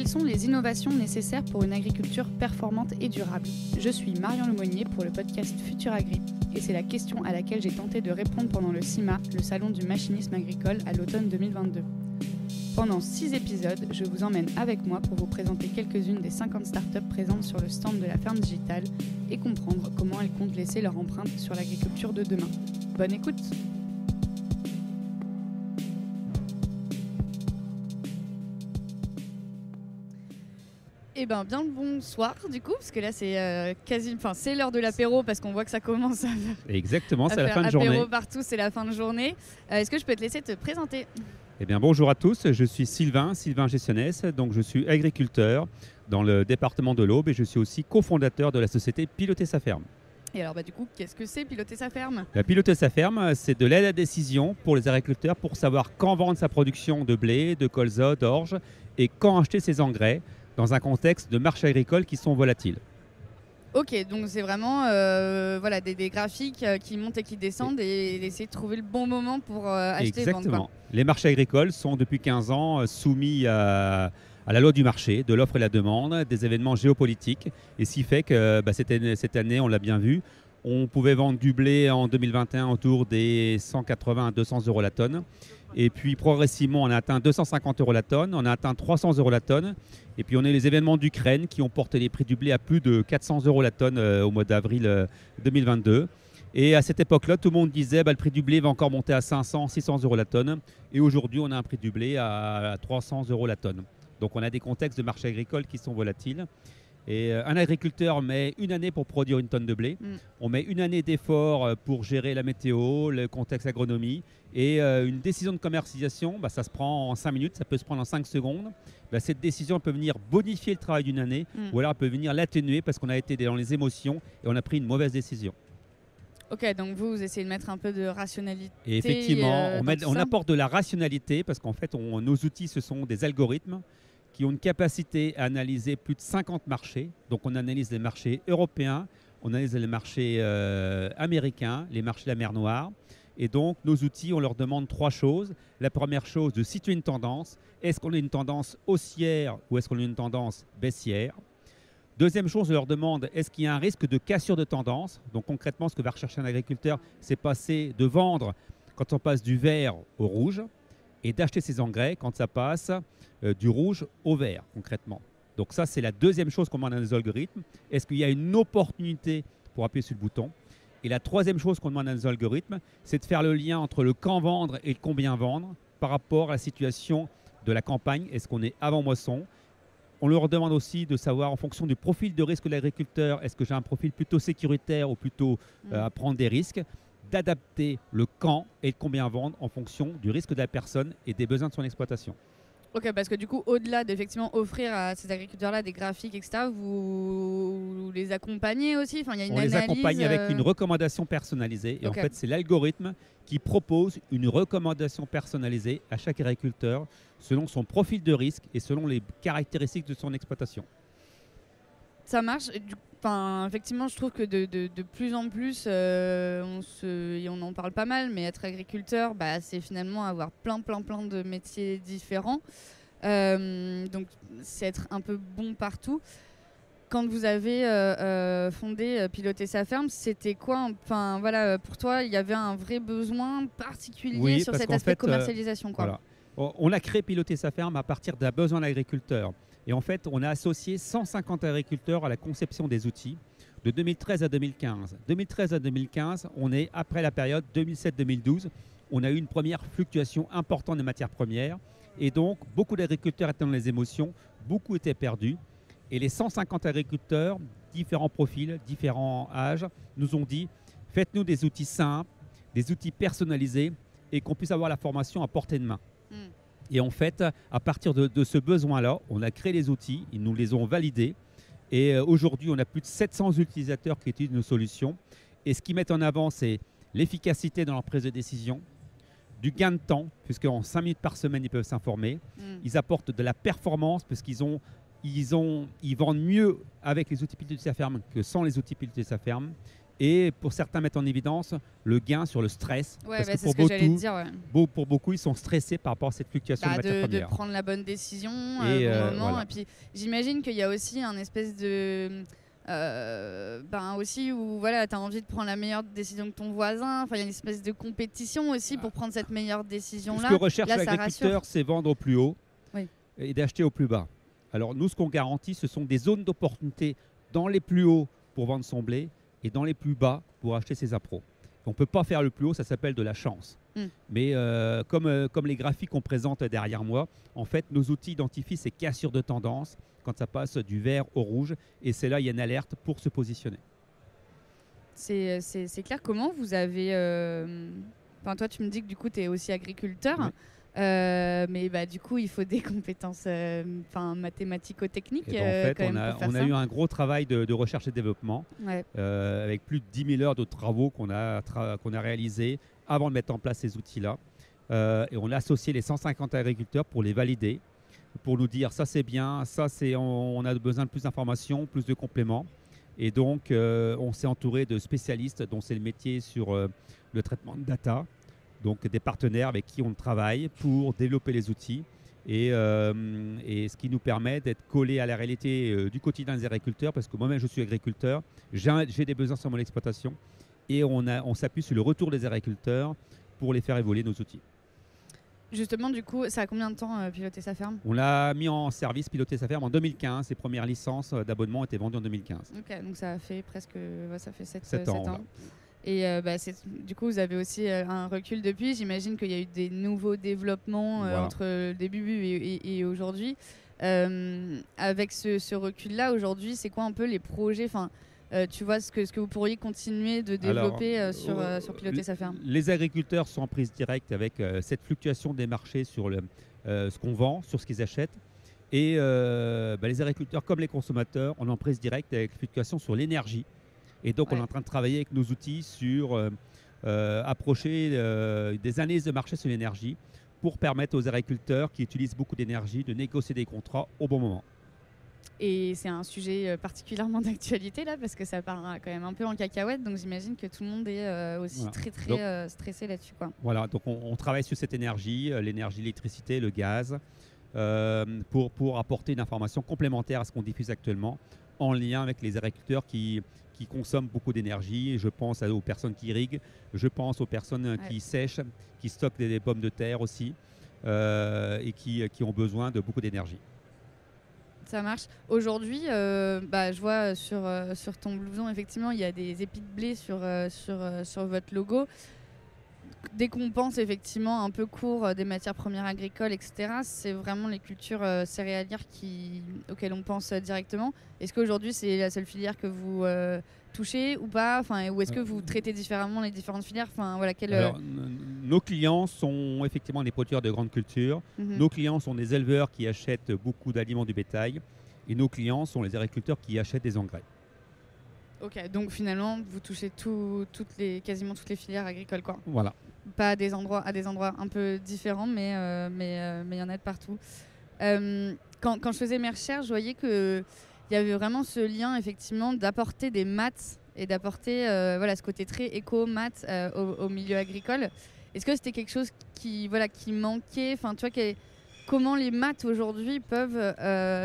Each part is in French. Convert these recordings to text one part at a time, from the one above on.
Quelles sont les innovations nécessaires pour une agriculture performante et durable? Je suis Marion Lemonnier pour le podcast Futur Agri et c'est la question à laquelle j'ai tenté de répondre pendant le CIMA, le salon du machinisme agricole à l'automne 2022. Pendant 6 épisodes, je vous emmène avec moi pour vous présenter quelques-unes des 50 startups présentes sur le stand de la ferme digitale et comprendre comment elles comptent laisser leur empreinte sur l'agriculture de demain. Bonne écoute! Eh bien le bonsoir du coup, parce que là c'est c'est l'heure de l'apéro parce qu'on voit que ça commence à faire. Exactement, c'est la fin de journée. Apéro partout, c'est la fin de journée. Est-ce que je peux te laisser te présenter? Eh bien bonjour à tous, je suis Sylvain Gessonnès, donc je suis agriculteur dans le département de l'Aube et je suis aussi cofondateur de la société Piloter sa ferme. Et alors du coup, qu'est-ce que c'est Piloter sa ferme? Piloter sa ferme, c'est de l'aide à décision pour les agriculteurs pour savoir quand vendre sa production de blé, de colza, d'orge et quand acheter ses engrais, dans un contexte de marchés agricoles qui sont volatiles. Ok, donc c'est vraiment des graphiques qui montent et qui descendent et essayer de trouver le bon moment pour acheter et vendre. Exactement. Les marchés agricoles sont depuis 15 ans soumis à la loi du marché, de l'offre et la demande, des événements géopolitiques. Et ce qui fait que cette année, on l'a bien vu, on pouvait vendre du blé en 2021 autour des 180 à 200 euros la tonne. Et puis progressivement, on a atteint 250 euros la tonne, on a atteint 300 euros la tonne. Et puis on a les événements d'Ukraine qui ont porté les prix du blé à plus de 400 euros la tonne au mois d'avril 2022. Et à cette époque-là, tout le monde disait le prix du blé va encore monter à 500, 600 euros la tonne. Et aujourd'hui, on a un prix du blé à 300 euros la tonne. Donc on a des contextes de marché agricole qui sont volatiles. Et un agriculteur met une année pour produire une tonne de blé. On met une année d'effort pour gérer la météo, le contexte agronomie. Et une décision de commercialisation, ça se prend en 5 minutes, ça peut se prendre en 5 secondes. Cette décision peut venir bonifier le travail d'une année ou alors elle peut venir l'atténuer parce qu'on a été dans les émotions et on a pris une mauvaise décision. Ok, donc vous essayez de mettre un peu de rationalité. Et effectivement, on apporte de la rationalité parce qu'en fait, nos outils, ce sont des algorithmes qui ont une capacité à analyser plus de 50 marchés. Donc on analyse les marchés européens, on analyse les marchés américains, les marchés de la mer Noire. Et donc nos outils, on leur demande 3 choses. La première chose, de situer une tendance. Est-ce qu'on a une tendance haussière ou est-ce qu'on a une tendance baissière? Deuxième chose, on leur demande, est-ce qu'il y a un risque de cassure de tendance? Donc concrètement, ce que va rechercher un agriculteur, c'est passer de vendre quand on passe du vert au rouge et d'acheter ses engrais quand ça passe du rouge au vert, concrètement. Donc ça, c'est la deuxième chose qu'on demande dans les algorithmes. Est-ce qu'il y a une opportunité pour appuyer sur le bouton? Et la troisième chose qu'on demande dans les algorithmes, c'est de faire le lien entre le quand vendre et le combien vendre par rapport à la situation de la campagne. Est-ce qu'on est avant moisson? On leur demande aussi de savoir en fonction du profil de risque de l'agriculteur, est-ce que j'ai un profil plutôt sécuritaire ou plutôt à prendre des risques, d'adapter le quand et le combien vendre en fonction du risque de la personne et des besoins de son exploitation. Ok, parce que du coup, au-delà d'effectivement offrir à ces agriculteurs-là des graphiques, etc., vous les accompagnez aussi? Il y a une analyse, les accompagne avec une recommandation personnalisée. Et en fait, c'est l'algorithme qui propose une recommandation personnalisée à chaque agriculteur selon son profil de risque et selon les caractéristiques de son exploitation. Ça marche. Effectivement, je trouve que de plus en plus, on en parle pas mal, mais être agriculteur, c'est finalement avoir plein de métiers différents. Donc, c'est être un peu bon partout. Quand vous avez fondé Piloter sa ferme, c'était quoi? Pour toi, il y avait un vrai besoin particulier sur cet aspect commercialisation, quoi. Voilà. On a créé Piloter sa ferme à partir d'un besoin de l'agriculteur. Et en fait, on a associé 150 agriculteurs à la conception des outils de 2013 à 2015. 2013 à 2015, on est après la période 2007-2012. On a eu une première fluctuation importante des matières premières. Et donc, beaucoup d'agriculteurs étaient dans les émotions, beaucoup étaient perdus. Et les 150 agriculteurs, différents profils, différents âges, nous ont dit, faites-nous des outils simples, des outils personnalisés et qu'on puisse avoir la formation à portée de main. Et en fait, à partir de ce besoin-là, on a créé les outils, ils nous les ont validés. Et aujourd'hui, on a plus de 700 utilisateurs qui utilisent nos solutions. Et ce qu'ils mettent en avant, c'est l'efficacité dans leur prise de décision, du gain de temps, puisqu'en 5 minutes par semaine, ils peuvent s'informer. Ils apportent de la performance, parce qu'ils vendent mieux avec les outils Piloter sa ferme que sans les outils Piloter sa ferme. Et pour certains, mettre en évidence le gain sur le stress. Ouais, parce que c'est ce que j'allais te dire. Ouais. Pour beaucoup, ils sont stressés par rapport à cette fluctuation de matières premières. De prendre la bonne décision au bon moment. Et puis, j'imagine qu'il y a aussi un espèce de... aussi où voilà, tu as envie de prendre la meilleure décision que ton voisin. Enfin, il y a une espèce de compétition aussi pour prendre cette meilleure décision-là. Ce que recherche l'agriculteur, c'est vendre au plus haut et d'acheter au plus bas. Alors nous, ce qu'on garantit, ce sont des zones d'opportunité dans les plus hauts pour vendre son blé et dans les plus bas pour acheter ses appros. On ne peut pas faire le plus haut, ça s'appelle de la chance. Mais comme les graphiques qu'on présente derrière moi, en fait, nos outils identifient ces cassures de tendance quand ça passe du vert au rouge. Et c'est là, il y a une alerte pour se positionner. C'est clair. Comment vous avez... toi, tu me dis que du coup, tu es aussi agriculteur. Oui. Mais du coup, il faut des compétences mathématico-techniques. En fait, on a eu un gros travail de recherche et développement avec plus de 10 000 heures de travaux qu'on a réalisés avant de mettre en place ces outils-là. Et on a associé les 150 agriculteurs pour les valider, pour nous dire ça c'est bien, ça c'est on a besoin de plus d'informations, plus de compléments. Et donc, on s'est entouré de spécialistes dont c'est le métier sur le traitement de data. Donc des partenaires avec qui on travaille pour développer les outils et ce qui nous permet d'être collés à la réalité du quotidien des agriculteurs, parce que moi-même je suis agriculteur, j'ai des besoins sur mon exploitation et on s'appuie sur le retour des agriculteurs pour les faire évoluer nos outils. Justement, du coup, ça a combien de temps piloter sa ferme? On l'a mis en service, piloter sa ferme en 2015. Les premières licences d'abonnement ont été vendues en 2015. Ok, donc ça a fait presque 7 ans. Voilà. Et du coup, vous avez aussi un recul depuis. J'imagine qu'il y a eu des nouveaux développements entre le début et aujourd'hui. Avec ce recul-là, aujourd'hui, c'est quoi un peu les projets? Tu vois ce que vous pourriez continuer de développer sur piloter sa ferme? Les agriculteurs sont en prise directe avec cette fluctuation des marchés sur ce qu'on vend, sur ce qu'ils achètent. Et les agriculteurs comme les consommateurs, on est en prise directe avec fluctuation sur l'énergie. Et donc, on est en train de travailler avec nos outils sur approcher des analyses de marché sur l'énergie pour permettre aux agriculteurs qui utilisent beaucoup d'énergie de négocier des contrats au bon moment. Et c'est un sujet particulièrement d'actualité là, parce que ça part quand même un peu en cacahuète. Donc, j'imagine que tout le monde est aussi très stressé là-dessus, quoi. Voilà, donc on travaille sur cette énergie, l'électricité, le gaz, pour apporter une information complémentaire à ce qu'on diffuse actuellement, en lien avec les agriculteurs qui consomment beaucoup d'énergie. Je pense aux personnes qui irriguent, je pense aux personnes qui sèchent, qui stockent des pommes de terre aussi, et qui ont besoin de beaucoup d'énergie. Ça marche. Aujourd'hui, je vois sur ton blouson, effectivement, il y a des épis de blé sur votre logo. Dès qu'on pense effectivement un peu court des matières premières agricoles, etc., c'est vraiment les cultures céréalières auxquelles on pense directement. Est-ce qu'aujourd'hui, c'est la seule filière que vous touchez ou pas, ou est-ce que vous traitez différemment les différentes filières? Alors, nos clients sont effectivement des producteurs de grandes cultures. Nos clients sont des éleveurs qui achètent beaucoup d'aliments du bétail. Et nos clients sont les agriculteurs qui achètent des engrais. Ok, donc finalement, vous touchez quasiment toutes les filières agricoles, quoi. Voilà. Pas à des endroits un peu différents, mais il y en a de partout. Quand je faisais mes recherches, je voyais qu'il y avait vraiment ce lien, effectivement, d'apporter des maths et d'apporter ce côté très éco-maths au milieu agricole. Est-ce que c'était quelque chose qui manquait? Comment les maths aujourd'hui peuvent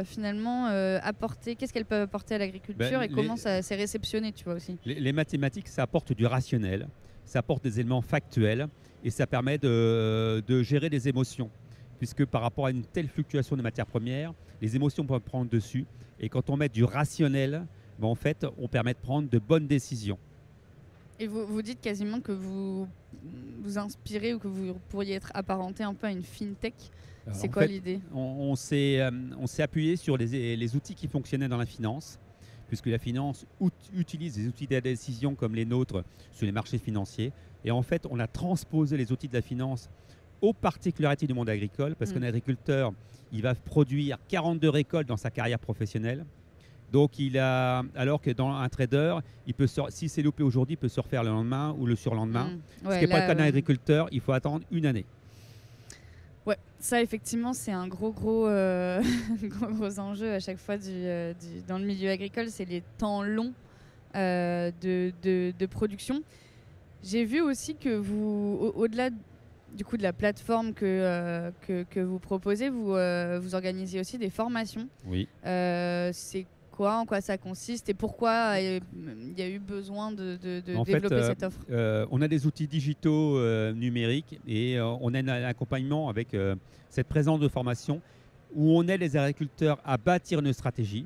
finalement apporter, qu'est-ce qu'elles peuvent apporter à l'agriculture et comment ça s'est réceptionné, tu vois aussi? Les mathématiques, ça apporte du rationnel, ça apporte des éléments factuels et ça permet de gérer des émotions. Puisque par rapport à une telle fluctuation des matières premières, les émotions peuvent prendre dessus. Et quand on met du rationnel, en fait, on permet de prendre de bonnes décisions. Et vous dites quasiment que vous inspirez ou que vous pourriez être apparenté un peu à une fintech. C'est quoi l'idée? On s'est appuyé sur les outils qui fonctionnaient dans la finance, puisque la finance utilise des outils de décision comme les nôtres sur les marchés financiers. Et en fait, on a transposé les outils de la finance aux particularités du monde agricole, parce qu'un agriculteur, il va produire 42 récoltes dans sa carrière professionnelle. Donc, alors que dans un trader, si c'est loupé aujourd'hui, il peut se refaire le lendemain ou le surlendemain. Ce qui n'est pas le cas d'un agriculteur, il faut attendre une année. Ouais, ça effectivement c'est un gros enjeu à chaque fois dans le milieu agricole, c'est les temps longs de production. J'ai vu aussi que vous, au-delà du coup de la plateforme que vous proposez, vous organisez aussi des formations. Oui. C'est quoi, en quoi ça consiste et pourquoi il y a eu besoin de développer cette offre? On a des outils digitaux numériques et on a un accompagnement avec cette présence de formation où on aide les agriculteurs à bâtir une stratégie.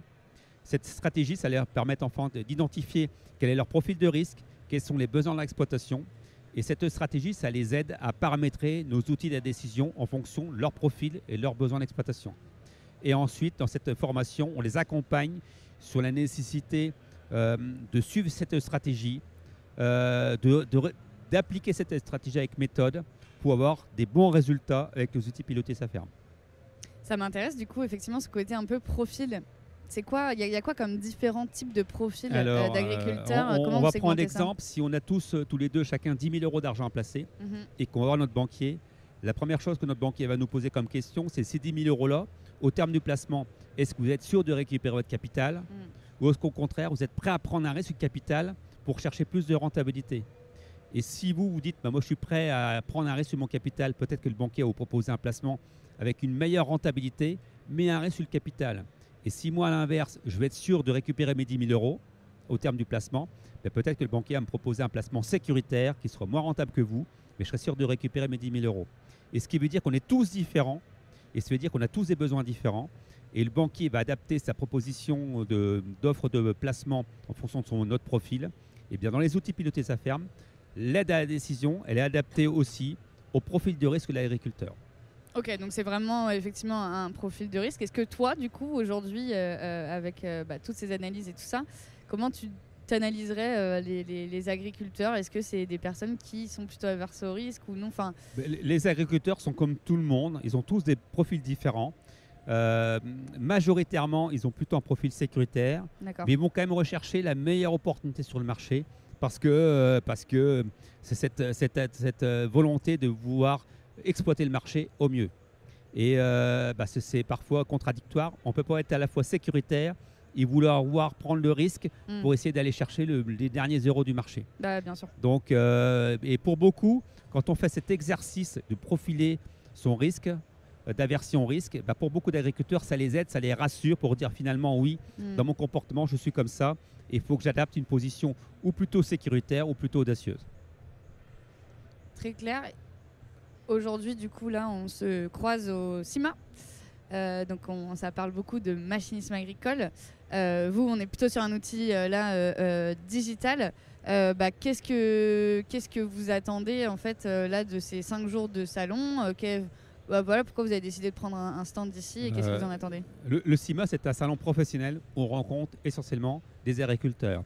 Cette stratégie, ça leur permet enfin d'identifier quel est leur profil de risque, quels sont les besoins de l'exploitation. Et cette stratégie, ça les aide à paramétrer nos outils de décision en fonction de leur profil et leurs besoins d'exploitation. Et ensuite, dans cette formation, on les accompagne sur la nécessité de suivre cette stratégie, d'appliquer cette stratégie avec méthode pour avoir des bons résultats avec les outils pilotés sa ferme. Ça m'intéresse du coup, effectivement, ce côté un peu profil. C'est quoi, il y a quoi comme différents types de profils d'agriculteurs? On va prendre l'exemple, si on a tous les deux chacun 10 000 € d'argent à placer et qu'on va voir notre banquier, la première chose que notre banquier va nous poser comme question, c'est ces 10 000 € là, au terme du placement, est-ce que vous êtes sûr de récupérer votre capital ou est-ce qu'au contraire, vous êtes prêt à prendre un risque de capital pour chercher plus de rentabilité? Et si vous dites, moi je suis prêt à prendre un risque sur mon capital, peut-être que le banquier va vous proposer un placement avec une meilleure rentabilité, mais un risque sur le capital. Et si moi, à l'inverse, je vais être sûr de récupérer mes 10 000 € au terme du placement, peut-être que le banquier va me proposer un placement sécuritaire qui sera moins rentable que vous, mais je serai sûr de récupérer mes 10 000 €. Et ce qui veut dire qu'on est tous différents, et ça veut dire qu'on a tous des besoins différents. Et le banquier va adapter sa proposition d'offre de placement en fonction de notre profil. Et bien dans les outils pilotés sa ferme, l'aide à la décision, elle est adaptée aussi au profil de risque de l'agriculteur. Ok, donc c'est vraiment effectivement un profil de risque. Est-ce que toi, du coup, aujourd'hui, avec toutes ces analyses et tout ça, comment tu t'analyserais les agriculteurs? Est-ce que c'est des personnes qui sont plutôt averses au risque ou non? Les agriculteurs sont comme tout le monde, ils ont tous des profils différents. Majoritairement, ils ont plutôt un profil sécuritaire, mais ils vont quand même rechercher la meilleure opportunité sur le marché parce que c'est cette volonté de vouloir exploiter le marché au mieux. Et c'est parfois contradictoire. On ne peut pas être à la fois sécuritaire et vouloir prendre le risque pour essayer d'aller chercher les derniers euros du marché. Bien sûr. Donc, et pour beaucoup, quand on fait cet exercice de profiler son risque, d'aversion au risque, pour beaucoup d'agriculteurs, ça les aide, ça les rassure pour dire finalement oui, dans mon comportement, je suis comme ça et il faut que j'adapte une position ou plutôt sécuritaire ou plutôt audacieuse. Très clair. Aujourd'hui, du coup, là, on se croise au CIMA. Donc, ça parle beaucoup de machinisme agricole. Vous, on est plutôt sur un outil digital. Qu'est-ce que vous attendez en fait là de ces 5 jours de salon? Voilà pourquoi vous avez décidé de prendre un stand d'ici et qu'est-ce que vous en attendez? Le CIMA, c'est un salon professionnel où on rencontre essentiellement des agriculteurs.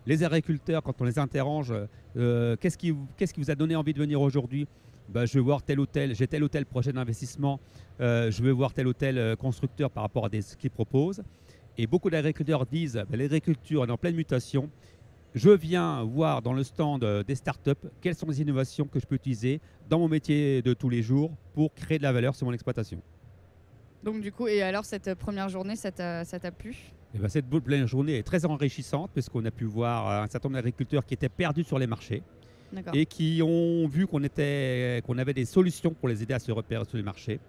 Les agriculteurs, quand on les interroge, qu'est-ce qui vous a donné envie de venir aujourd'hui? Je veux voir tel ou tel projet d'investissement, je veux voir tel ou tel constructeur par rapport à ce qu'ils proposent. Et beaucoup d'agriculteurs disent l'agriculture est en pleine mutation. Je viens voir dans le stand des startups quelles sont les innovations que je peux utiliser dans mon métier de tous les jours pour créer de la valeur sur mon exploitation. Donc du coup, et alors cette première journée, ça t'a plu? Cette première journée est très enrichissante parce qu'on a pu voir un certain nombre d'agriculteurs qui étaient perdus sur les marchés. Et qui ont vu qu'on avait des solutions pour les aider à se repérer sur les marchés.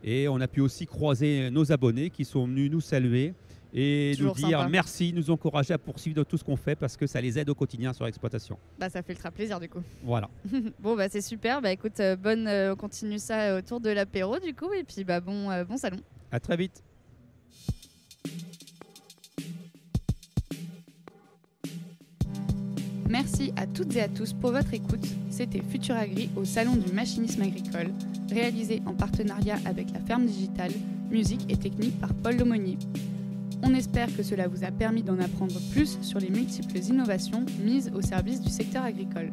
Et on a pu aussi croiser nos abonnés qui sont venus nous saluer et toujours nous dire sympa. Merci, nous encourager à poursuivre dans tout ce qu'on fait parce que ça les aide au quotidien sur l'exploitation. Ça fait ultra plaisir du coup. Voilà. Bon, c'est super. Écoute, on continue ça autour de l'apéro du coup et puis bon salon. À très vite. Merci à toutes et à tous pour votre écoute. C'était Futur Agri au Salon du Machinisme Agricole, réalisé en partenariat avec la Ferme Digitale, musique et technique par Paul Lomonier. On espère que cela vous a permis d'en apprendre plus sur les multiples innovations mises au service du secteur agricole.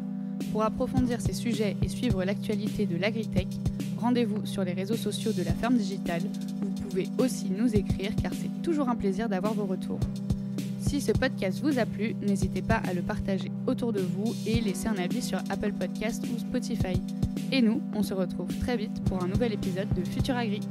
Pour approfondir ces sujets et suivre l'actualité de l'agritech, rendez-vous sur les réseaux sociaux de la Ferme Digitale. Vous pouvez aussi nous écrire car c'est toujours un plaisir d'avoir vos retours. Si ce podcast vous a plu, n'hésitez pas à le partager autour de vous et laisser un avis sur Apple Podcasts ou Spotify. Et nous, on se retrouve très vite pour un nouvel épisode de Futur Agri.